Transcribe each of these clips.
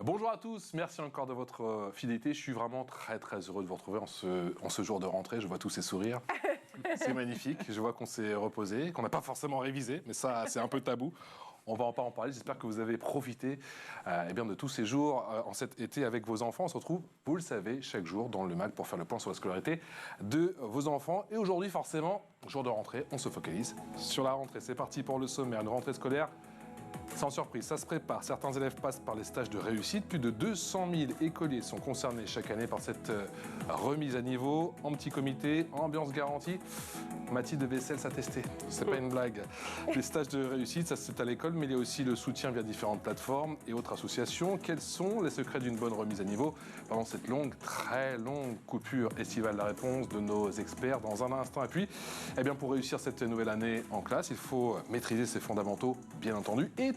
Bonjour à tous, merci encore de votre fidélité. Je suis vraiment très heureux de vous retrouver en ce jour de rentrée. Je vois tous ces sourires. C'est magnifique. Je vois qu'on s'est reposé, qu'on n'a pas forcément révisé, mais ça, c'est un peu tabou. On va pas en parler. J'espère que vous avez profité de tous ces jours en cet été avec vos enfants. On se retrouve, vous le savez, chaque jour dans le MAG pour faire le point sur la scolarité de vos enfants. Et aujourd'hui, forcément, jour de rentrée, on se focalise sur la rentrée. C'est parti pour le sommaire, une rentrée scolaire. Sans surprise, ça se prépare. Certains élèves passent par les stages de réussite. Plus de 200 000 écoliers sont concernés chaque année par cette remise à niveau. En petit comité, ambiance garantie. Mathilde Vessel s'est testée. C'est pas une blague. Les stages de réussite, ça c'est à l'école, mais il y a aussi le soutien via différentes plateformes et autres associations. Quels sont les secrets d'une bonne remise à niveau pendant cette très longue coupure estivale? La réponse de nos experts dans un instant. Et puis, pour réussir cette nouvelle année en classe, il faut maîtriser ses fondamentaux, bien entendu, et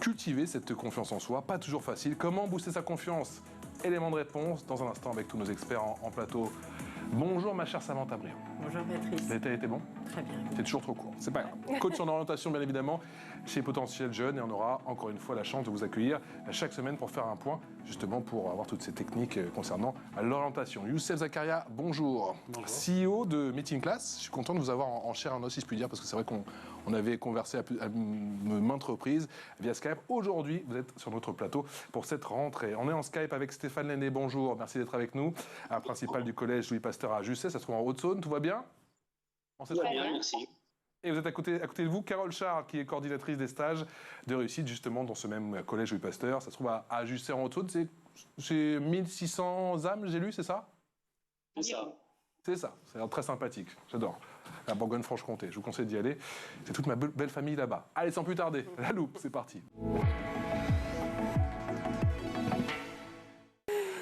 cultiver cette confiance en soi. Pas toujours facile. Comment booster sa confiance? Élément de réponse dans un instant avec tous nos experts en plateau. Bonjour ma chère Samantha Briand. Bonjour Patrice. L'été a été bon? Très bien. C'est toujours trop court, c'est pas grave. Coach en orientation bien évidemment chez Potentiel Jeune et on aura encore une fois la chance de vous accueillir chaque semaine pour faire un point justement pour avoir toutes ces techniques concernant l'orientation. Youssef Zakaria, bonjour. CEO de Meeting Class, je suis content de vous avoir en chair et en os si je puis dire parce que c'est vrai qu'on avait conversé à maintes reprises via Skype. Aujourd'hui, vous êtes sur notre plateau pour cette rentrée. On est en Skype avec Stéphane Lenné, bonjour, merci d'être avec nous. Principal du collège Louis Pasteur à Jussey, ça se trouve en Haute-Saône, tout va bien? Très bien, merci. Et vous êtes à côté de vous, Carole Charles, qui est coordinatrice des stages de réussite, justement, dans ce même collège Louis Pasteur. Ça se trouve à Jussey en Haute-Saône. C'est 1600 âmes, j'ai lu, c'est ça? C'est ça. C'est ça, c'est très sympathique, j'adore. La Bourgogne-Franche-Comté, je vous conseille d'y aller. C'est toute ma belle famille là-bas. Allez, sans plus tarder, la loupe, c'est parti.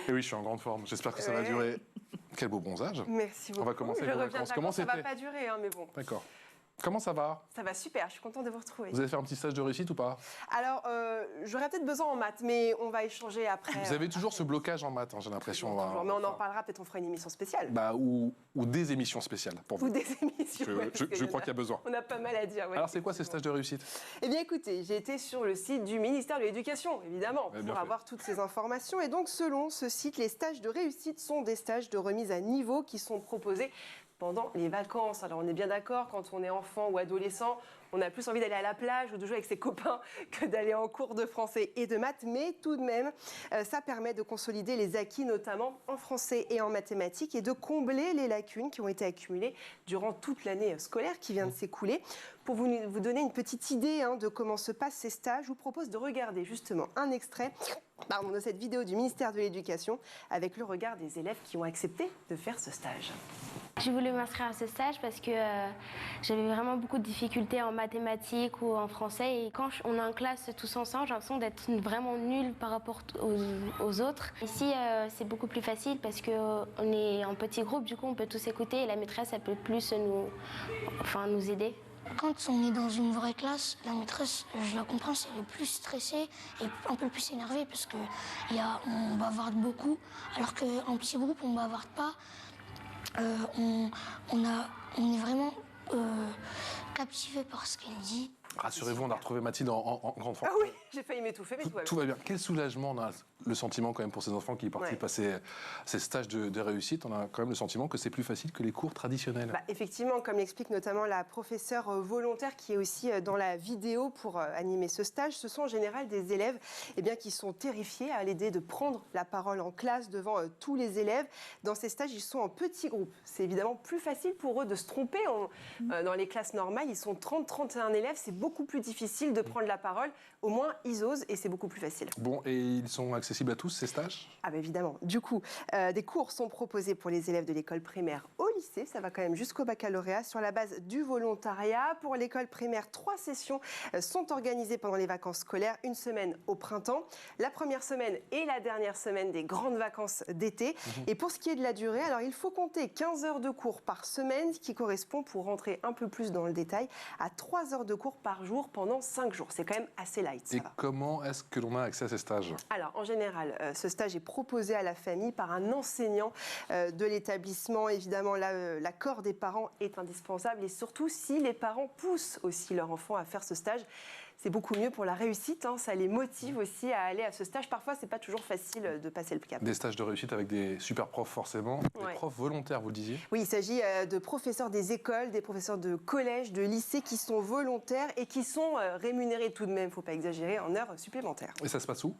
Et oui, je suis en grande forme, j'espère que ça va durer. Quel beau bronzage. Merci beaucoup. On va commencer avec vos vacances. Comment ça va c'était? pas durer, mais bon. D'accord. Comment ça va? Ça va super, je suis contente de vous retrouver. Vous avez fait un petit stage de réussite ou pas? Alors, j'aurais peut-être besoin en maths, mais on va échanger après. Vous avez toujours ce blocage en maths, hein, j'ai l'impression. Mais on en reparlera, peut-être on fera une émission spéciale. Ou des émissions spéciales pour vous. Ou des émissions. Je crois qu'il y a besoin. On a pas mal à dire. Ouais, alors, c'est quoi ces stages de réussite? Eh bien, écoutez, j'ai été sur le site du ministère de l'Éducation, évidemment, pour avoir toutes ces informations. Et donc, selon ce site, les stages de réussite sont des stages de remise à niveau qui sont proposés pendant les vacances. Alors on est bien d'accord, quand on est enfant ou adolescent, on a plus envie d'aller à la plage ou de jouer avec ses copains que d'aller en cours de français et de maths. Mais tout de même, ça permet de consolider les acquis, notamment en français et en mathématiques, et de combler les lacunes qui ont été accumulées durant toute l'année scolaire qui vient de s'écouler. Pour vous donner une petite idée de comment se passent ces stages, je vous propose de regarder justement un extrait de cette vidéo du ministère de l'Éducation avec le regard des élèves qui ont accepté de faire ce stage. J'ai voulu m'inscrire à ce stage parce que j'avais vraiment beaucoup de difficultés en mathématiques ou en français. Et quand on est en classe tous ensemble, j'ai l'impression d'être vraiment nulle par rapport aux autres. Ici, c'est beaucoup plus facile parce qu'on est en petit groupe, du coup on peut tous écouter et la maîtresse, elle peut plus nous aider. Quand on est dans une vraie classe, la maîtresse, je la comprends, elle est plus stressée et un peu plus énervée parce qu'on bavarde beaucoup, alors qu'en petit groupe, on bavarde pas. On est vraiment captivé par ce qu'elle dit. Rassurez-vous, on a retrouvé Mathilde en grande forme. Ah oui, j'ai failli m'étouffer, mais tout va bien. Quel soulagement on a le sentiment quand même pour ces enfants qui participent à ces stages de réussite. On a quand même le sentiment que c'est plus facile que les cours traditionnels. Effectivement, comme l'explique notamment la professeure volontaire qui est aussi dans la vidéo pour animer ce stage, ce sont en général des élèves qui sont terrifiés à l'idée de prendre la parole en classe devant tous les élèves. Dans ces stages, ils sont en petits groupes. C'est évidemment plus facile pour eux de se tromper. Dans les classes normales, ils sont 30-31 élèves. C'est beaucoup plus difficile de prendre la parole. Au moins, ils osent et c'est beaucoup plus facile. Bon, et ils sont accessibles à tous, ces stages? Évidemment. Du coup, des cours sont proposés pour les élèves de l'école primaire au lycée. Ça va quand même jusqu'au baccalauréat sur la base du volontariat. Pour l'école primaire, 3 sessions sont organisées pendant les vacances scolaires. Une semaine au printemps, la première semaine et la dernière semaine des grandes vacances d'été. Et pour ce qui est de la durée, alors il faut compter 15 heures de cours par semaine, ce qui correspond, pour rentrer un peu plus dans le détail, à 3 heures de cours par jour pendant 5 jours. C'est quand même assez light. Et comment est-ce que l'on a accès à ces stages? Alors, en général, ce stage est proposé à la famille par un enseignant de l'établissement. Évidemment, l'accord des parents est indispensable et surtout si les parents poussent aussi leur enfant à faire ce stage. c'est beaucoup mieux pour la réussite. Hein. Ça les motive aussi à aller à ce stage. Parfois, c'est pas toujours facile de passer le cap. Des stages de réussite avec des super profs forcément, des profs volontaires, vous le disiez? Oui, il s'agit de professeurs des écoles, des professeurs de collèges, de lycées qui sont volontaires et qui sont rémunérés tout de même, il ne faut pas exagérer, en heures supplémentaires. Et ça se passe où?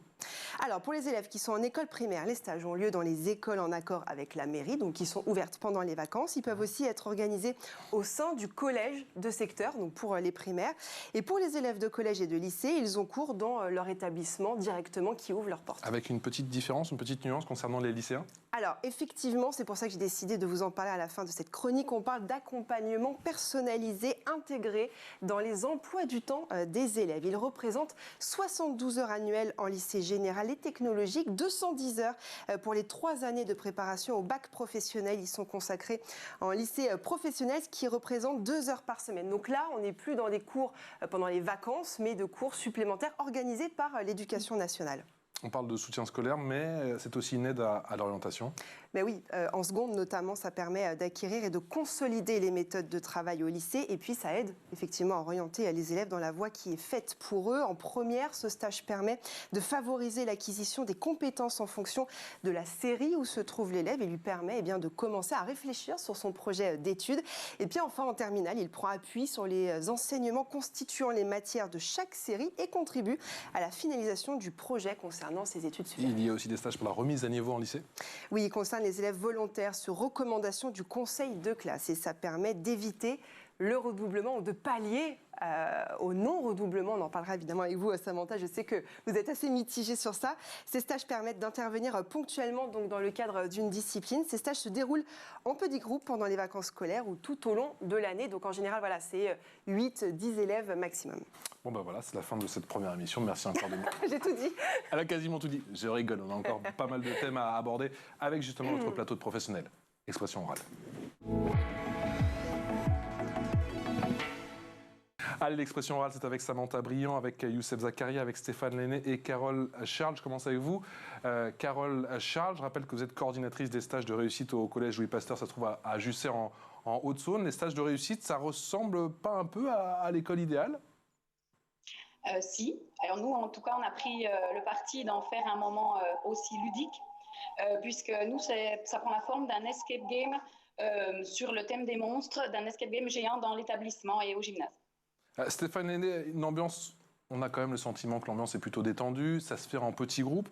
Alors, pour les élèves qui sont en école primaire, les stages ont lieu dans les écoles en accord avec la mairie, donc qui sont ouvertes pendant les vacances. Ils peuvent aussi être organisés au sein du collège de secteur, donc pour les primaires. Et pour les élèves de collège et de lycée, ils ont cours dans leur établissement directement qui ouvre leurs portes. Avec une petite différence, une petite nuance concernant les lycéens? Alors, effectivement, c'est pour ça que j'ai décidé de vous en parler à la fin de cette chronique. On parle d'accompagnement personnalisé, intégré dans les emplois du temps des élèves. Il représente 72 heures annuelles en lycée général et technologique, 210 heures pour les 3 années de préparation au bac professionnel. Ils sont consacrés en lycée professionnel, ce qui représente 2 heures par semaine. Donc là, on n'est plus dans des cours pendant les vacances, mais de cours supplémentaires organisés par l'Éducation nationale. On parle de soutien scolaire, mais c'est aussi une aide à l'orientation. Ben oui, en seconde notamment, ça permet d'acquérir et de consolider les méthodes de travail au lycée. Et puis, ça aide effectivement à orienter les élèves dans la voie qui est faite pour eux. En première, ce stage permet de favoriser l'acquisition des compétences en fonction de la série où se trouve l'élève et lui permet de commencer à réfléchir sur son projet d'études. Et puis enfin, en terminale, il prend appui sur les enseignements constituant les matières de chaque série et contribue à la finalisation du projet concernant ses études supérieures. Il y a aussi des stages pour la remise à niveau en lycée? Oui, il concerne les élèves volontaires sur recommandation du conseil de classe et ça permet d'éviter le redoublement ou de pallier au non-redoublement. On en parlera évidemment avec vous, Samantha. Je sais que vous êtes assez mitigée sur ça. Ces stages permettent d'intervenir ponctuellement donc, dans le cadre d'une discipline. Ces stages se déroulent en petits groupes pendant les vacances scolaires ou tout au long de l'année. Donc en général, voilà, c'est 8-10 élèves maximum. Bon ben voilà, c'est la fin de cette première émission. Merci encore de nous. J'ai tout dit. Elle a quasiment tout dit. Je rigole, on a encore pas mal de thèmes à aborder avec justement notre plateau de professionnels. Expression orale. Allez, l'expression orale, c'est avec Samantha Briand, avec Youssef Zakaria, avec Stéphane Lenné et Carole Charles. Je commence avec vous. Carole Charles, je rappelle que vous êtes coordinatrice des stages de réussite au collège Louis Pasteur, ça se trouve à Jussey en Haute-Saône. Les stages de réussite, ça ressemble pas un peu à l'école idéale? Si. Alors nous, en tout cas, on a pris le parti d'en faire un moment aussi ludique, puisque nous, ça prend la forme d'un escape game sur le thème des monstres, d'un escape game géant dans l'établissement et au gymnase. Stéphane Lenné, une ambiance, on a quand même le sentiment que l'ambiance est plutôt détendue, ça se fait en petits groupes,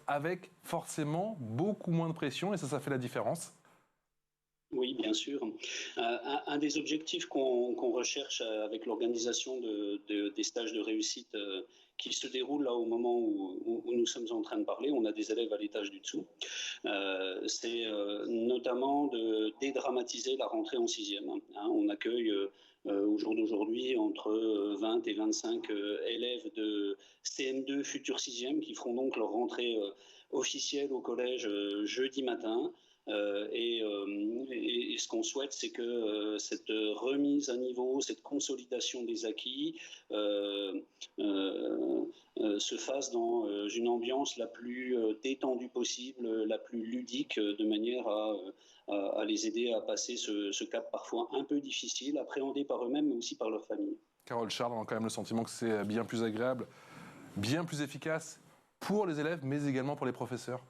avec forcément beaucoup moins de pression, et ça fait la différence. Oui, bien sûr. Un des objectifs qu'on recherche avec l'organisation des stages de réussite qui se déroulent là au moment où nous sommes en train de parler, on a des élèves à l'étage du dessous, c'est notamment de dédramatiser la rentrée en 6e. On accueille au jour d'aujourd'hui entre 20 et 25 élèves de CM2 futurs 6e qui feront donc leur rentrée officielle au collège jeudi matin. Et ce qu'on souhaite, c'est que cette remise à niveau, cette consolidation des acquis se fasse dans une ambiance la plus détendue possible, la plus ludique, de manière à les aider à passer ce cap parfois un peu difficile, appréhendé par eux-mêmes, mais aussi par leur famille. Carole Charles, on a quand même le sentiment que c'est bien plus agréable, bien plus efficace pour les élèves, mais également pour les professeurs.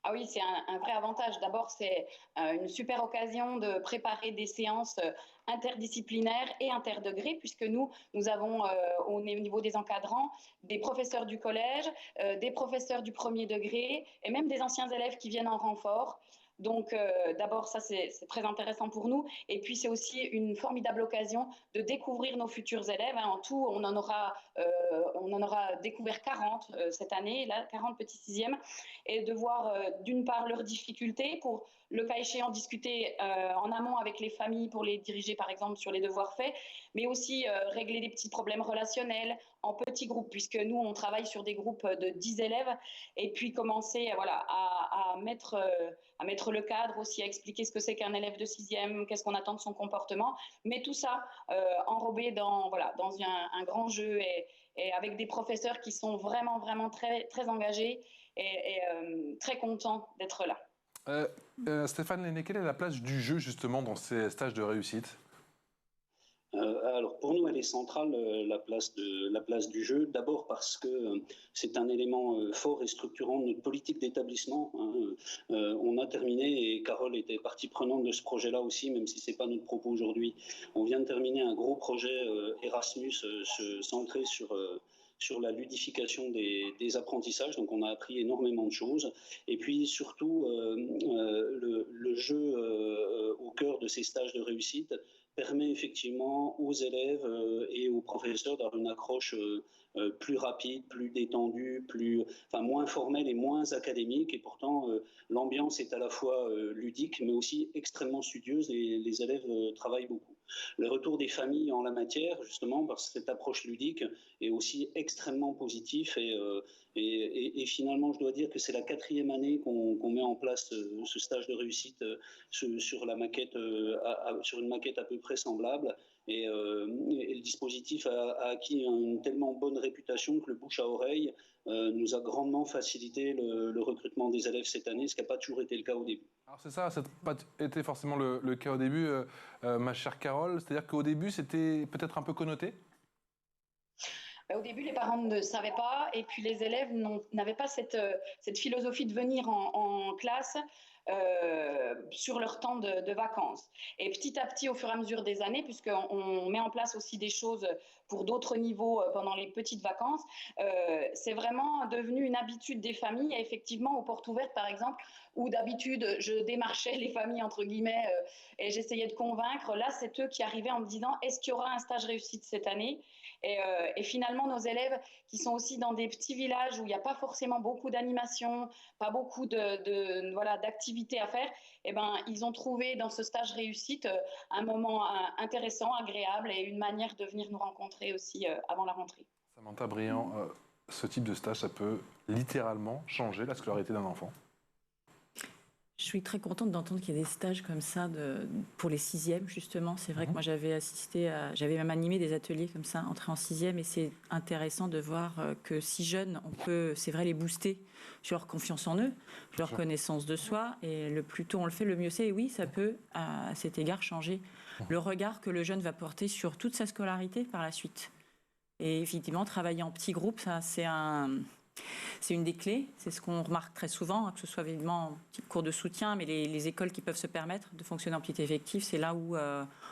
Ah oui, c'est un vrai avantage. D'abord, c'est une super occasion de préparer des séances interdisciplinaires et interdegrés, puisque nous avons au niveau des encadrants des professeurs du collège, des professeurs du premier degré et même des anciens élèves qui viennent en renfort. Donc d'abord, ça c'est très intéressant pour nous. Et puis c'est aussi une formidable occasion de découvrir nos futurs élèves. En tout, on en aura découvert 40 cette année, là, 40 petits 6e, et de voir d'une part leurs difficultés, pour le cas échéant discuter en amont avec les familles pour les diriger par exemple sur les devoirs faits, mais aussi régler des petits problèmes relationnels en petits groupes, puisque nous on travaille sur des groupes de 10 élèves, et puis commencer à mettre le cadre aussi, à expliquer ce que c'est qu'un élève de 6e, qu'est-ce qu'on attend de son comportement, mais tout ça enrobé dans un grand jeu et avec des professeurs qui sont vraiment très, très engagés et très contents d'être là. Stéphane Lenné, quelle est la place du jeu justement dans ces stages de réussite ? Alors pour nous, elle est centrale, la place du jeu. D'abord parce que c'est un élément fort et structurant de notre politique d'établissement. On a terminé, et Carole était partie prenante de ce projet-là aussi, même si ce n'est pas notre propos aujourd'hui. On vient de terminer un gros projet Erasmus centré sur la ludification des apprentissages. Donc on a appris énormément de choses. Et puis surtout, le jeu au cœur de ces stages de réussite permet effectivement aux élèves et aux professeurs d'avoir une accroche plus rapide, plus détendue, moins formelle et moins académique. Et pourtant, l'ambiance est à la fois ludique, mais aussi extrêmement studieuse. Les élèves travaillent beaucoup. Le retour des familles en la matière, justement, parce que cette approche ludique est aussi extrêmement positif. Et finalement, je dois dire que c'est la 4e année qu'on met en place ce stage de réussite sur une maquette à peu près semblable. Et le dispositif a acquis une tellement bonne réputation que le bouche à oreille nous a grandement facilité le recrutement des élèves cette année, ce qui n'a pas toujours été le cas au début. Alors c'est ça n'a pas été forcément le cas au début, ma chère Carole. C'est-à-dire qu'au début, c'était peut-être un peu connoté ? Au début, les parents ne savaient pas, et puis les élèves n'avaient pas cette philosophie de venir en classe sur leur temps de vacances. Et petit à petit, au fur et à mesure des années, puisqu'on met en place aussi des choses pour d'autres niveaux pendant les petites vacances, c'est vraiment devenu une habitude des familles. Et effectivement, aux portes ouvertes, par exemple, où d'habitude, je démarchais les familles, entre guillemets, et j'essayais de convaincre. Là, c'est eux qui arrivaient en me disant « Est-ce qu'il y aura un stage réussite cette année ?» Et finalement, nos élèves qui sont aussi dans des petits villages où il n'y a pas forcément beaucoup d'animation, pas beaucoup d'activités à faire, ils ont trouvé dans ce stage réussite un moment intéressant, agréable et une manière de venir nous rencontrer aussi avant la rentrée. Samantha Briand, ce type de stage, ça peut littéralement changer la scolarité d'un enfant ? Je suis très contente d'entendre qu'il y ait des stages comme ça pour les 6e, justement. C'est vrai que moi, j'avais même animé des ateliers comme ça, entrée en 6e, et c'est intéressant de voir que si jeunes, on peut, c'est vrai, les booster sur leur confiance en eux, leur connaissance de soi, et le plus tôt on le fait, le mieux c'est. Et oui, ça peut, à cet égard, changer le regard que le jeune va porter sur toute sa scolarité par la suite. Et effectivement, travailler en petits groupes, ça, c'est une des clés, c'est ce qu'on remarque très souvent, que ce soit évidemment en petit cours de soutien, mais les écoles qui peuvent se permettre de fonctionner en petit effectif, c'est là où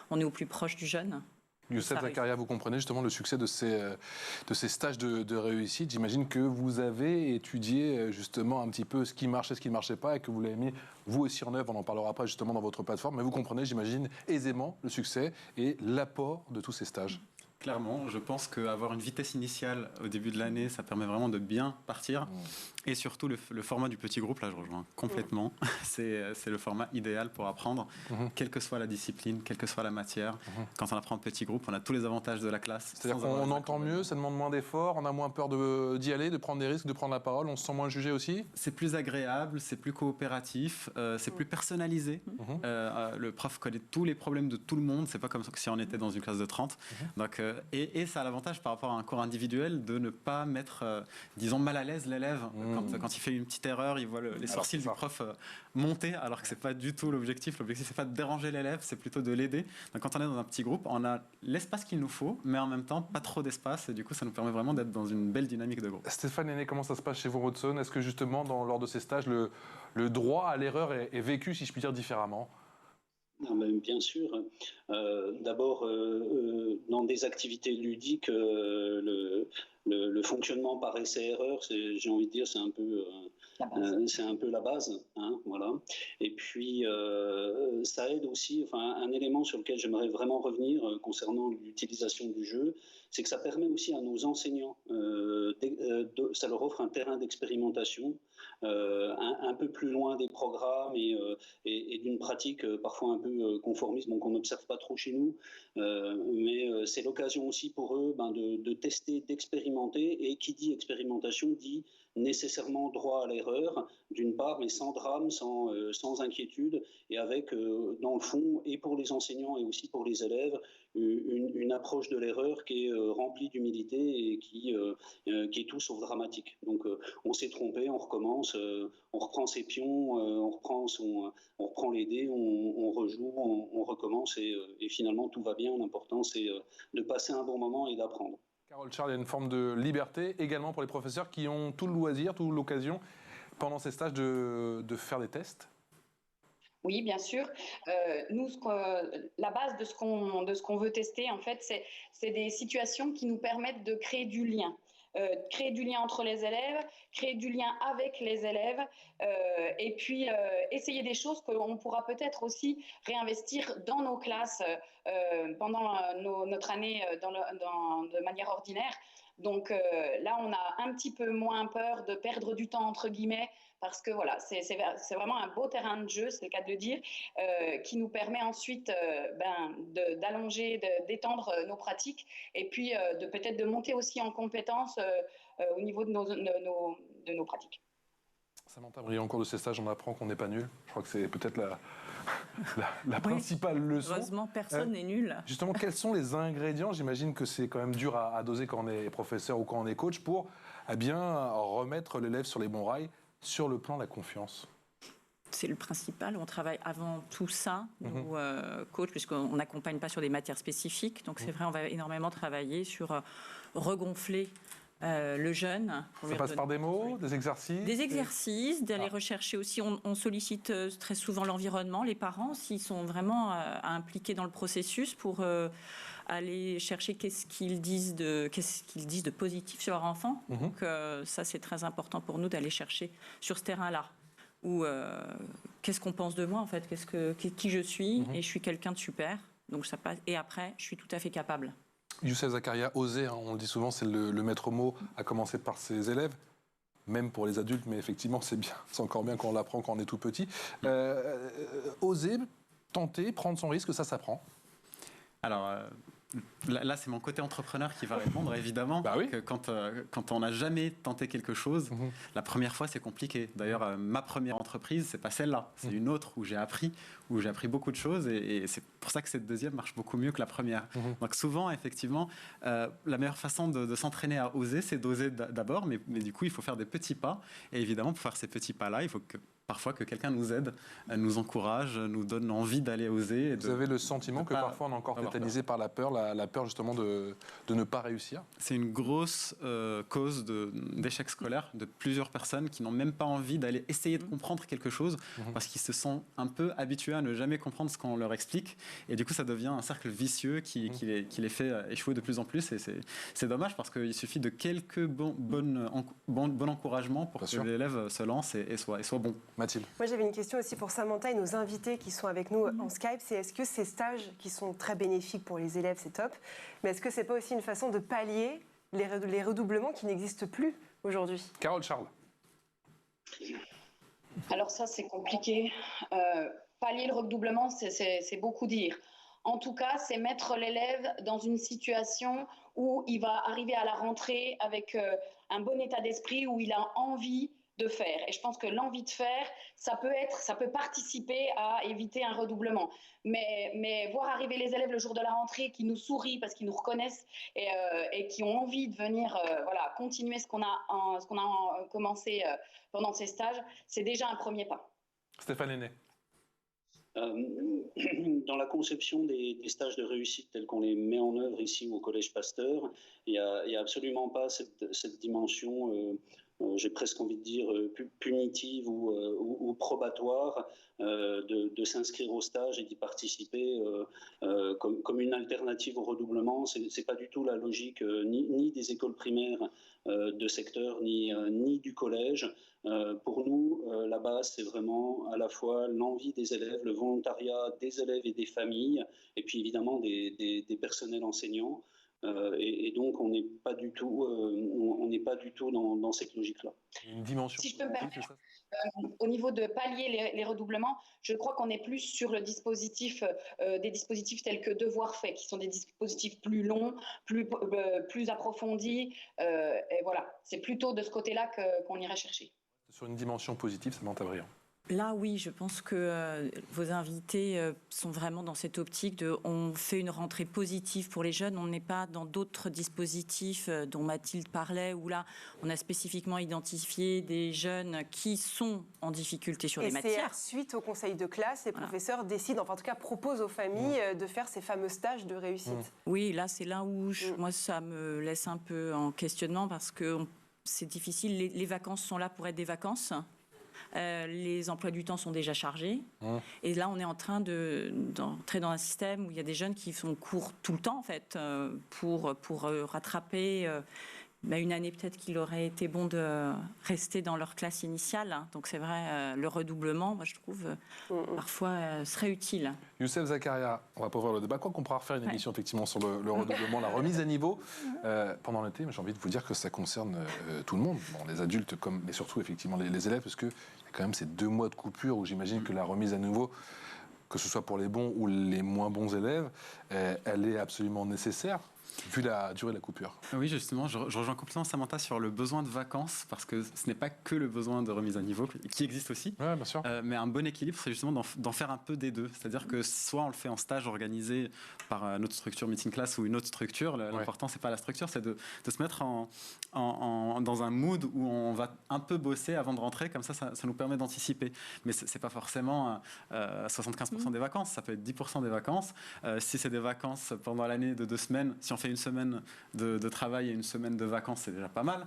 on est au plus proche du jeune. Youssef Zakaria, vous comprenez justement le succès de ces stages de réussite. J'imagine que vous avez étudié justement un petit peu ce qui marchait, ce qui ne marchait pas, et que vous l'avez mis vous aussi en œuvre. On en parlera après justement dans votre plateforme. Mais vous comprenez, j'imagine, aisément le succès et l'apport de tous ces stages. Clairement, je pense qu'avoir une vitesse initiale au début de l'année, ça permet vraiment de bien partir. Et surtout, le format du petit groupe, là, je rejoins complètement. C'est le format idéal pour apprendre, quelle que soit la discipline, quelle que soit la matière. Quand on apprend en petit groupe, on a tous les avantages de la classe. C'est-à-dire qu'on entend mieux, ça demande moins d'efforts, on a moins peur d'y aller, de prendre des risques, de prendre la parole, on se sent moins jugé aussi. C'est plus agréable, c'est plus coopératif, c'est plus personnalisé. Le prof connaît tous les problèmes de tout le monde, c'est pas comme si on était dans une classe de 30. Donc, et ça a l'avantage par rapport à un cours individuel de ne pas mettre, disons, mal à l'aise l'élève. Quand il fait une petite erreur, il voit les sourcils du prof monter, alors que c'est pas du tout l'objectif. L'objectif, c'est pas de déranger l'élève, c'est plutôt de l'aider. Donc quand on est dans un petit groupe, on a l'espace qu'il nous faut, mais en même temps, pas trop d'espace. Et du coup, ça nous permet vraiment d'être dans une belle dynamique de groupe. Stéphane Henné, comment ça se passe chez vous, Rodson ? Est-ce que justement, lors de ces stages, le droit à l'erreur est vécu, si je puis dire, différemment ? Bien sûr. D'abord, dans des activités ludiques, le fonctionnement par essai-erreur, j'ai envie de dire, c'est un peu la base. Voilà. Et puis, ça aide aussi, un élément sur lequel j'aimerais vraiment revenir concernant l'utilisation du jeu, c'est que ça permet aussi à nos enseignants, ça leur offre un terrain d'expérimentation, un peu plus loin des programmes et d'une pratique parfois un peu conformiste, qu'on n'observe pas trop chez nous, mais c'est l'occasion aussi pour eux de tester, d'expérimenter, et qui dit expérimentation dit nécessairement droit à l'erreur, d'une part, mais sans drame, sans inquiétude, et avec, dans le fond, et pour les enseignants et aussi pour les élèves, une approche de l'erreur qui est remplie d'humilité et qui est tout sauf dramatique. Donc on s'est trompé, on recommence, on reprend ses pions, on reprend les dés, on rejoue, on recommence et finalement tout va bien. L'important c'est de passer un bon moment et d'apprendre. Carole Charles, il y a une forme de liberté également pour les professeurs qui ont tout le loisir, toute l'occasion pendant ces stages de faire des tests. Oui, bien sûr. Nous, la base de ce qu'on veut tester, en fait, c'est des situations qui nous permettent de créer du lien. Créer du lien entre les élèves, créer du lien avec les élèves, et puis essayer des choses qu'on pourra peut-être aussi réinvestir dans nos classes pendant notre année de manière ordinaire. Donc là, on a un petit peu moins peur de perdre du temps, entre guillemets, parce que voilà, c'est vraiment un beau terrain de jeu, c'est le cas de le dire, qui nous permet ensuite d'allonger, d'étendre nos pratiques et puis peut-être de monter aussi en compétences au niveau de nos pratiques. Samantha Briand, au cours de ces stages, on apprend qu'on n'est pas nul. Je crois que c'est peut-être la principale leçon. Heureusement, personne n'est nul. Justement, quels sont les ingrédients? J'imagine que c'est quand même dur à doser quand on est professeur ou quand on est coach pour bien remettre l'élève sur les bons rails sur le plan de la confiance. C'est le principal. On travaille avant tout ça, nous, coachs, puisqu'on n'accompagne pas sur des matières spécifiques. Donc c'est vrai, on va énormément travailler sur regonfler le jeune. Ça passe par des mots, des exercices? Des exercices, d'aller rechercher aussi. On sollicite très souvent l'environnement, les parents, s'ils sont vraiment impliqués dans le processus pour aller chercher qu'est-ce qu'ils disent de positif sur leur enfant. Donc ça, c'est très important pour nous d'aller chercher sur ce terrain-là. Ou qu'est-ce qu'on pense de moi, en fait, qui je suis, et je suis quelqu'un de super. Donc ça passe. Et après, je suis tout à fait capable. Youssef Zakaria, oser, on le dit souvent, c'est le maître mot, à commencer par ses élèves, même pour les adultes, mais effectivement, c'est bien, c'est encore bien quand on l'apprend quand on est tout petit. Oser, tenter, prendre son risque, ça s'apprend. Alors, là, c'est mon côté entrepreneur qui va répondre, évidemment. Bah oui. Que quand on n'a jamais tenté quelque chose, la première fois, c'est compliqué. D'ailleurs, ma première entreprise, c'est pas celle-là. C'est une autre où j'ai appris beaucoup de choses. Et c'est pour ça que cette deuxième marche beaucoup mieux que la première. Donc souvent, effectivement, la meilleure façon de s'entraîner à oser, c'est d'oser d'abord. Mais du coup, il faut faire des petits pas. Et évidemment, pour faire ces petits pas-là, il faut parfois que quelqu'un nous aide, nous encourage, nous donne envie d'aller oser. Vous avez le sentiment que parfois on est encore tétanisé par la peur, la peur justement de ne pas réussir? C'est une grosse cause d'échec scolaire de plusieurs personnes qui n'ont même pas envie d'aller essayer de comprendre quelque chose parce qu'ils se sont un peu habitués à ne jamais comprendre ce qu'on leur explique. Et du coup, ça devient un cercle vicieux qui les fait échouer de plus en plus. Et c'est dommage parce qu'il suffit de quelques bons encouragements pour que l'élève se lance et soit bon. Mathilde. Moi, j'avais une question aussi pour Samantha et nos invités qui sont avec nous en Skype. C'est est-ce que ces stages qui sont très bénéfiques pour les élèves, c'est top, mais est-ce que c'est pas aussi une façon de pallier les redoublements qui n'existent plus aujourd'hui? Carole Charles. Alors ça, c'est compliqué. Pallier le redoublement, c'est beaucoup dire. En tout cas, c'est mettre l'élève dans une situation où il va arriver à la rentrée avec un bon état d'esprit, où il a envie de faire. Et je pense que l'envie de faire, ça peut participer à éviter un redoublement. Mais voir arriver les élèves le jour de la rentrée qui nous sourient parce qu'ils nous reconnaissent et qui ont envie de venir continuer ce qu'on a commencé pendant ces stages, c'est déjà un premier pas. Stéphane Henné. Dans la conception des stages de réussite tels qu'on les met en œuvre ici au Collège Pasteur, il n'y a absolument pas cette dimension j'ai presque envie de dire punitive ou probatoire de s'inscrire au stage et d'y participer comme une alternative au redoublement. C'est pas du tout la logique ni des écoles primaires de secteur ni du collège. Pour nous, la base, c'est vraiment à la fois l'envie des élèves, le volontariat des élèves et des familles, et puis évidemment des personnels enseignants. Et donc, on n'est pas du tout dans cette logique-là. Une dimension. Si je peux me permettre, au niveau de pallier les redoublements, je crois qu'on est plus sur le dispositif, des dispositifs tels que Devoirs faits, qui sont des dispositifs plus longs, plus approfondis. Et voilà, c'est plutôt de ce côté-là qu'on irait chercher. Sur une dimension positive, Samantha Briand. Là, oui, je pense que vos invités sont vraiment dans cette optique de on fait une rentrée positive pour les jeunes. On n'est pas dans d'autres dispositifs dont Mathilde parlait, où là, on a spécifiquement identifié des jeunes qui sont en difficulté sur les matières. Et suite au conseil de classe, les professeurs décident, enfin en tout cas proposent aux familles de faire ces fameux stages de réussite. Oui, là, c'est là où moi, ça me laisse un peu en questionnement parce que c'est difficile. Les vacances sont là pour être des vacances. Les emplois du temps sont déjà chargés. Et là, on est en train d'entrer dans un système où il y a des jeunes qui sont cours tout le temps, en fait, pour rattraper une année peut-être qu'il aurait été bon de rester dans leur classe initiale. Donc c'est vrai, le redoublement, moi je trouve, parfois serait utile. Youssef Zakaria, on va pas ouvrir le débat. Quoi qu'on pourra refaire une émission effectivement sur le redoublement, la remise à niveau pendant l'été, mais j'ai envie de vous dire que ça concerne tout le monde, les adultes mais surtout effectivement les élèves, parce qu'il y a quand même ces 2 mois de coupure où j'imagine que la remise à niveau, que ce soit pour les bons ou les moins bons élèves, elle est absolument nécessaire. Vu la durée de la coupure. Oui, justement, je rejoins complètement Samantha sur le besoin de vacances, parce que ce n'est pas que le besoin de remise à niveau, qui existe aussi, bien sûr. Mais un bon équilibre, c'est justement d'en faire un peu des deux. C'est-à-dire que soit on le fait en stage organisé par notre structure Meeting Class ou une autre structure, l'important, c'est pas la structure, c'est de se mettre dans un mood où on va un peu bosser avant de rentrer, comme ça nous permet d'anticiper. Mais c'est pas forcément 75% des vacances, ça peut être 10% des vacances. Si c'est des vacances pendant l'année de 2 semaines, si on fait une semaine de travail et une semaine de vacances, c'est déjà pas mal.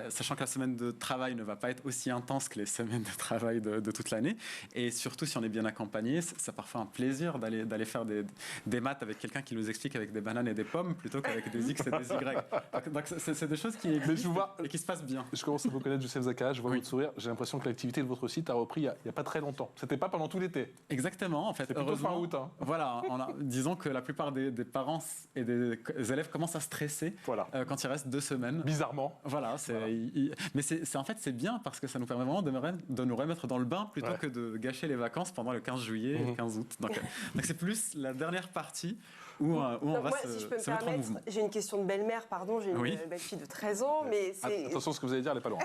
Sachant que la semaine de travail ne va pas être aussi intense que les semaines de travail de toute l'année. Et surtout, si on est bien accompagné, c'est parfois un plaisir d'aller faire des maths avec quelqu'un qui nous explique avec des bananes et des pommes plutôt qu'avec des X et des Y. Donc c'est des choses qui existent et qui se passent bien. Je commence à vous connaître, Youssef Zakaria, je vois votre sourire. J'ai l'impression que l'activité de votre site a repris il n'y a pas très longtemps. C'était pas pendant tout l'été. Exactement, en fait. C'est plutôt fin août. Voilà, disons que la plupart des parents et des élèves commencent à stresser quand il reste 2 semaines. Bizarrement. Voilà, mais c'est bien parce que ça nous permet vraiment de nous remettre dans le bain plutôt que de gâcher les vacances pendant le 15 juillet et le 15 août. Donc c'est plus la dernière partie où on va se mettre en mouvement. J'ai une question de belle-mère, pardon, j'ai une belle fille de 13 ans, mais c'est... Attention, ce que vous allez dire, elle n'est pas loin.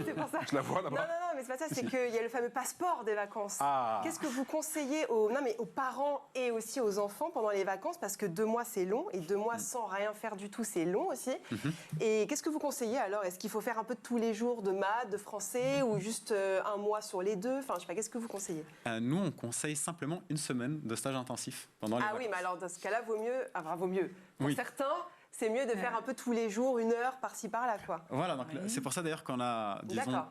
C'est pour ça. Je la vois là-bas. Non, mais c'est pas ça, c'est qu'il y a le fameux passeport des vacances. Qu'est-ce que vous conseillez aux parents et aussi aux enfants pendant les vacances, parce que 2 mois c'est long, et 2 mois sans rien faire du tout c'est long aussi. Et qu'est-ce que vous conseillez alors? Est-ce qu'il faut faire un peu de tous les jours de maths, de français, ou juste 1 mois sur les 2? Enfin, je sais pas, qu'est-ce que vous conseillez? Nous, on conseille simplement 1 semaine de stage intensif pendant les vacances. Oui, mais alors dans ce cas-là, vaut mieux. Pour certains, c'est mieux de faire un peu tous les jours, 1 heure par-ci par-là, quoi. Voilà, donc c'est pour ça d'ailleurs qu'on a,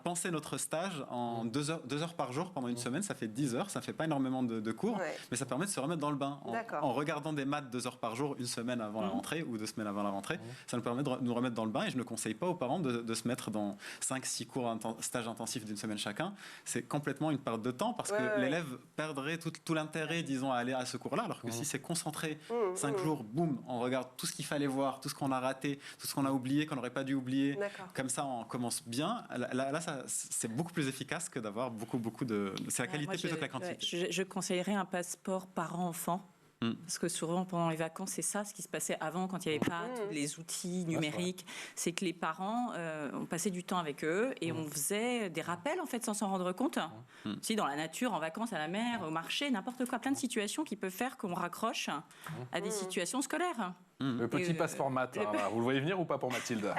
pensé notre stage en 2 heures par jour pendant 1 semaine. Ça fait 10 heures, ça fait pas énormément de cours, mais ça permet de se remettre dans le bain. En regardant des maths 2 heures par jour, 1 semaine avant la rentrée ou 2 semaines avant la rentrée, ça nous permet de nous remettre dans le bain. Et je ne conseille pas aux parents de se mettre dans 5-6 cours stage intensifs d'1 semaine chacun. C'est complètement une perte de temps parce que l'élève perdrait tout l'intérêt, disons, à aller à ce cours-là, alors que si c'est concentré 5 jours, boum, on regarde tout ce qu'il fallait voir, tout ce qu'on a raté, tout ce qu'on a oublié, qu'on n'aurait pas dû oublier. Comme ça, on commence bien. Là c'est beaucoup plus efficace que d'avoir beaucoup de... C'est la qualité plutôt que la quantité. Je conseillerais un passeport parent-enfant. Parce que souvent, pendant les vacances, c'est ça ce qui se passait avant, quand il n'y avait pas tous les outils numériques. C'est que les parents, on passait du temps avec eux et on faisait des rappels, en fait, sans s'en rendre compte. Si, dans la nature, en vacances, à la mer, au marché, n'importe quoi. Plein de situations qui peuvent faire qu'on raccroche à des situations scolaires. Le petit passeport maths, vous le voyez venir ou pas pour Mathilde?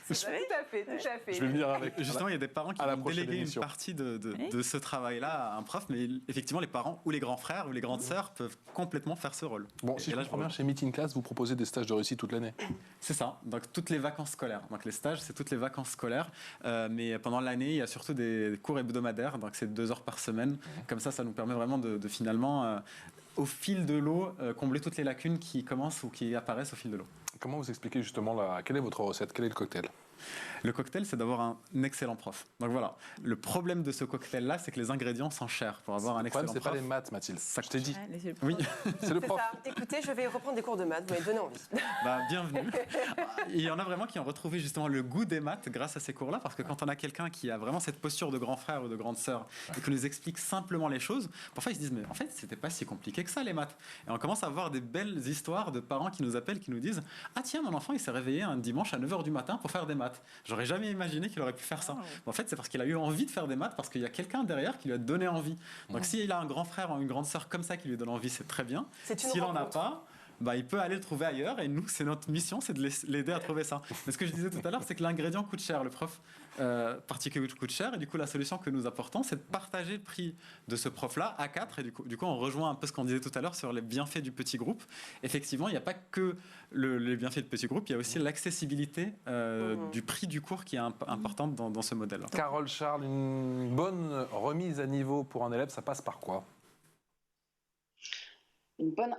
Tout à fait. Je vais venir avec. Justement, il y a des parents qui vont déléguer une partie de ce travail-là à un prof, mais effectivement, les parents ou les grands frères ou les grandes sœurs peuvent complètement faire ce rôle. Bon, si je comprends bien, chez Meeting Class, vous proposez des stages de réussite toute l'année? C'est ça, donc toutes les vacances scolaires. Donc les stages, c'est toutes les vacances scolaires, mais pendant l'année, il y a surtout des cours hebdomadaires, donc c'est 2 heures par semaine. Comme ça nous permet vraiment de finalement... au fil de l'eau, combler toutes les lacunes qui commencent ou qui apparaissent au fil de l'eau. Comment vous expliquez justement quelle est votre recette? Quel est le cocktail? Le cocktail, c'est d'avoir un excellent prof. Donc voilà, le problème de ce cocktail-là, c'est que les ingrédients s'enchèrent pour avoir un excellent prof. Le problème, c'est pas les maths, Mathilde. Ça, je t'ai dit. Oui, c'est le prof. Ça. Écoutez, je vais reprendre des cours de maths, vous m'avez donné envie. Bienvenue. Il y en a vraiment qui ont retrouvé justement le goût des maths grâce à ces cours-là, parce que quand on a quelqu'un qui a vraiment cette posture de grand frère ou de grande sœur et qui nous explique simplement les choses, parfois ils se disent mais en fait c'était pas si compliqué que ça les maths. Et on commence à avoir des belles histoires de parents qui nous appellent, qui nous disent ah tiens mon enfant il s'est réveillé un dimanche à 9h du matin pour faire des maths. maths. J'aurais jamais imaginé qu'il aurait pu faire ça. En fait, c'est parce qu'il a eu envie de faire des maths, parce qu'il y a quelqu'un derrière qui lui a donné envie. Donc s'il a un grand frère ou une grande sœur comme ça qui lui donne envie, c'est très bien. S'il n'en a pas, il peut aller le trouver ailleurs, et nous, c'est notre mission, c'est de l'aider à trouver ça. Mais ce que je disais tout à l'heure, c'est que l'ingrédient coûte cher. Le prof particulier coûte cher, et du coup, la solution que nous apportons, c'est de partager le prix de ce prof-là à 4, et du coup, on rejoint un peu ce qu'on disait tout à l'heure sur les bienfaits du petit groupe. Effectivement, il n'y a pas que les bienfaits du petit groupe, il y a aussi l'accessibilité du prix du cours qui est importante dans ce modèle. Carole Charles, une bonne remise à niveau pour un élève, ça passe par quoi ?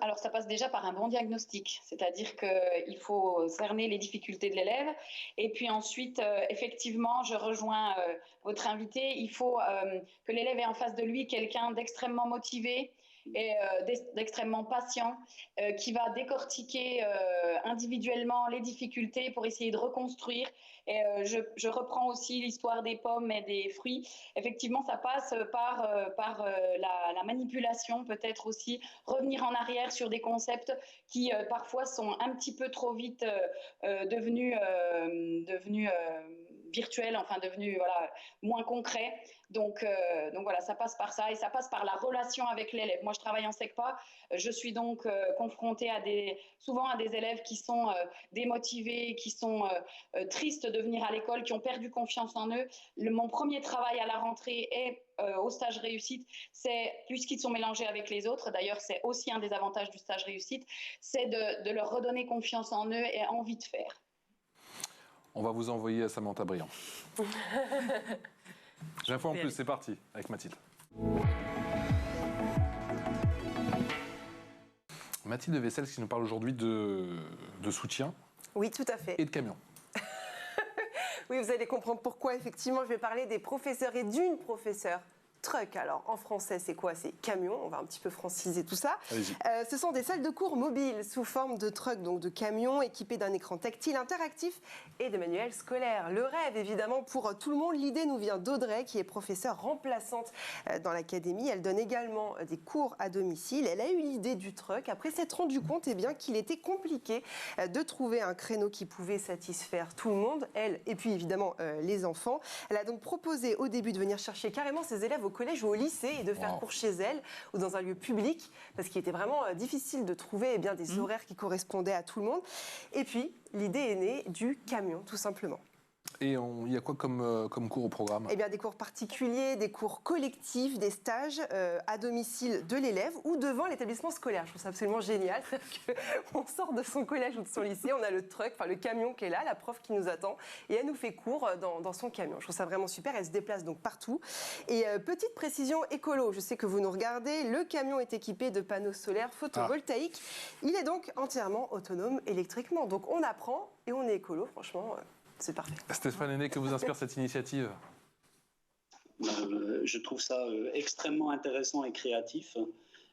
Alors ça passe déjà par un bon diagnostic, c'est-à-dire qu'il faut cerner les difficultés de l'élève, et puis ensuite, effectivement, je rejoins votre invité, il faut que l'élève ait en face de lui quelqu'un d'extrêmement motivé et d'extrêmement patient, qui va décortiquer individuellement les difficultés pour essayer de reconstruire. Et je reprends aussi l'histoire des pommes et des fruits. Effectivement, ça passe par la manipulation, peut-être aussi revenir en arrière sur des concepts qui parfois sont un petit peu trop vite devenus virtuels, enfin devenus moins concrets. Donc voilà, ça passe par ça, et ça passe par la relation avec l'élève. Moi, je travaille en SECPA, je suis donc confrontée souvent à des élèves qui sont démotivés, qui sont tristes de venir à l'école, qui ont perdu confiance en eux. Mon premier travail à la rentrée et au stage réussite, c'est, puisqu'ils sont mélangés avec les autres, d'ailleurs c'est aussi un des avantages du stage réussite, c'est de leur redonner confiance en eux et envie de faire. On va vous envoyer à Samantha Briand. J'ai un fois en plus, c'est parti, avec Mathilde. Mathilde Vessels qui nous parle aujourd'hui de soutien. Oui, tout à fait. Et de camions. Oui, vous allez comprendre pourquoi. Effectivement, je vais parler des professeurs et d'une professeure. Truck, alors en français c'est quoi? C'est camion, on va un petit peu franciser tout ça. Ce sont des salles de cours mobiles sous forme de truck, donc de camions équipés d'un écran tactile interactif et de manuels scolaires. Le rêve évidemment pour tout le monde. L'idée nous vient d'Audrey qui est professeure remplaçante dans l'académie. Elle donne également des cours à domicile. Elle a eu l'idée du truck après s'être rendu compte qu'il était compliqué de trouver un créneau qui pouvait satisfaire tout le monde, elle et puis évidemment les enfants. Elle a donc proposé au début de venir chercher carrément ses élèves au collège ou au lycée et de faire cours chez elle ou dans un lieu public parce qu'il était vraiment difficile de trouver des horaires qui correspondaient à tout le monde. Et puis, l'idée est née du camion, tout simplement. Et il y a quoi comme cours au programme? Eh bien, des cours particuliers, des cours collectifs, des stages à domicile de l'élève ou devant l'établissement scolaire. Je trouve ça absolument génial. On sort de son collège ou de son lycée, on a le truck, enfin le camion qui est là, la prof qui nous attend, et elle nous fait cours dans son camion. Je trouve ça vraiment super. Elle se déplace donc partout. Et petite précision écolo, je sais que vous nous regardez, le camion est équipé de panneaux solaires photovoltaïques. Il est donc entièrement autonome électriquement. Donc on apprend et on est écolo, franchement. C'est parfait. Stéphane Henné, que vous inspire cette initiative? Je trouve ça extrêmement intéressant et créatif.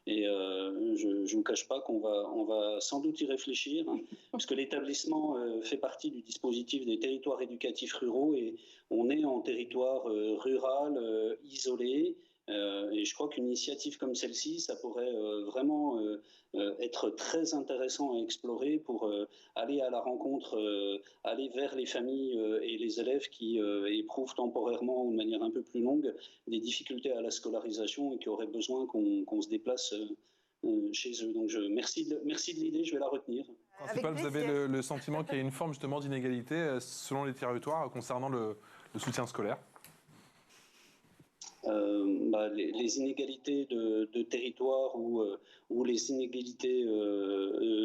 Et je ne vous cache pas qu'on va sans doute y réfléchir, puisque l'établissement fait partie du dispositif des territoires éducatifs ruraux et on est en territoire rural, isolé. Et je crois qu'une initiative comme celle-ci, ça pourrait vraiment être très intéressant à explorer pour aller à la rencontre, aller vers les familles et les élèves qui éprouvent temporairement ou de manière un peu plus longue des difficultés à la scolarisation et qui auraient besoin qu'on se déplace chez eux. Donc merci de l'idée, je vais la retenir. Vous avez le sentiment qu'il y a une forme justement d'inégalité selon les territoires concernant le soutien scolaire? Les inégalités de territoire ou les inégalités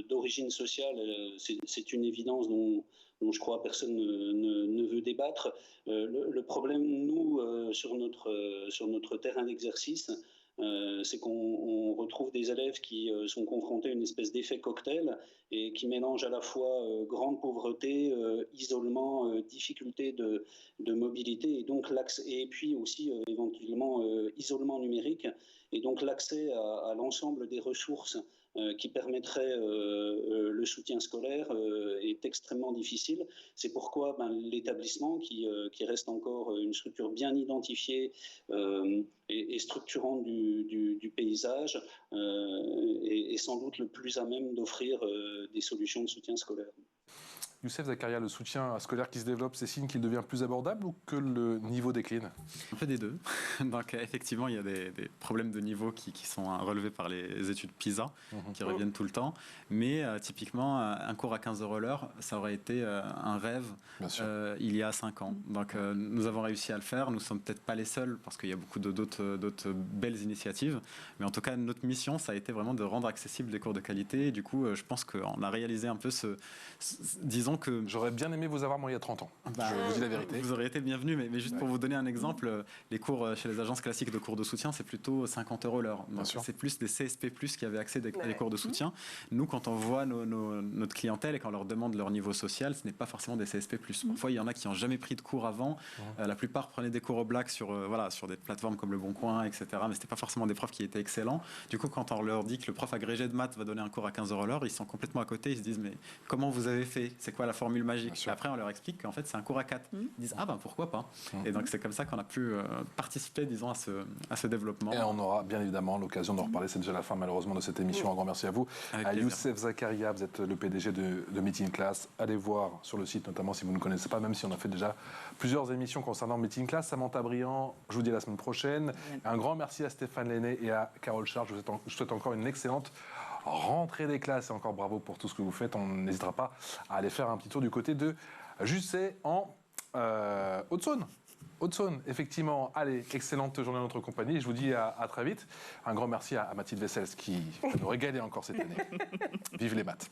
d'origine sociale, c'est une évidence dont je crois personne ne veut débattre. Le problème, nous, sur notre terrain d'exercice, c'est qu'on retrouve des élèves qui sont confrontés à une espèce d'effet cocktail et qui mélangent à la fois grande pauvreté, isolement, difficulté de mobilité et puis aussi éventuellement isolement numérique. Et donc l'accès à l'ensemble des ressources qui permettrait le soutien scolaire est extrêmement difficile. C'est pourquoi l'établissement, qui reste encore une structure bien identifiée et structurante du paysage, est sans doute le plus à même d'offrir des solutions de soutien scolaire. Youssef Zakaria, le soutien scolaire qui se développe, c'est signe qu'il devient plus abordable ou que le niveau décline? Un peu des deux. Donc effectivement, il y a des problèmes de niveau qui sont relevés par les études PISA, qui reviennent tout le temps. Mais typiquement, un cours à 15 € l'heure, ça aurait été un rêve il y a 5 ans. Donc nous avons réussi à le faire. Nous ne sommes peut-être pas les seuls, parce qu'il y a beaucoup d'autres belles initiatives. Mais en tout cas, notre mission, ça a été vraiment de rendre accessible des cours de qualité. Et du coup, je pense qu'on a réalisé un peu disons que... J'aurais bien aimé vous avoir moi il y a 30 ans. Je vous dis la vérité. Vous auriez été bienvenu, mais juste pour vous donner un exemple, les cours chez les agences classiques de cours de soutien, c'est plutôt 50 € l'heure. Donc c'est plus des CSP+, qui avaient accès à des cours de soutien. Nous, quand on voit notre clientèle et qu'on leur demande leur niveau social, ce n'est pas forcément des CSP+. Parfois, il y en a qui n'ont jamais pris de cours avant. La plupart prenaient des cours au black sur des plateformes comme Le Bon Coin, etc. Mais ce n'était pas forcément des profs qui étaient excellents. Du coup, quand on leur dit que le prof agrégé de maths va donner un cours à 15 € l'heure, ils sont complètement à côté. Ils se disent, mais comment vous avez fait? C'est quoi la formule magique? Et après, on leur explique qu'en fait, c'est un cours à 4. Ils disent, ah ben pourquoi pas? Et donc, c'est comme ça qu'on a pu participer, disons, à ce développement. Et on aura bien évidemment l'occasion d'en reparler. C'est déjà la fin, malheureusement, de cette émission. Un grand merci à vous. Youssef Zakaria, vous êtes le PDG de Meeting Class. Allez voir sur le site, notamment si vous ne connaissez pas, même si on a fait déjà plusieurs émissions concernant Meeting Class. Samantha Briand, je vous dis à la semaine prochaine. Un grand merci à Stéphane Lenné et à Carole Charles. Je souhaite encore une excellente rentrée des classes et encore bravo pour tout ce que vous faites. On n'hésitera pas à aller faire un petit tour du côté de Jussey en Haute-Saône. Haute-Saône, effectivement. Allez, excellente journée en notre compagnie. Et je vous dis à très vite. Un grand merci à Mathilde Wessels qui va nous régaler encore cette année. Vive les maths.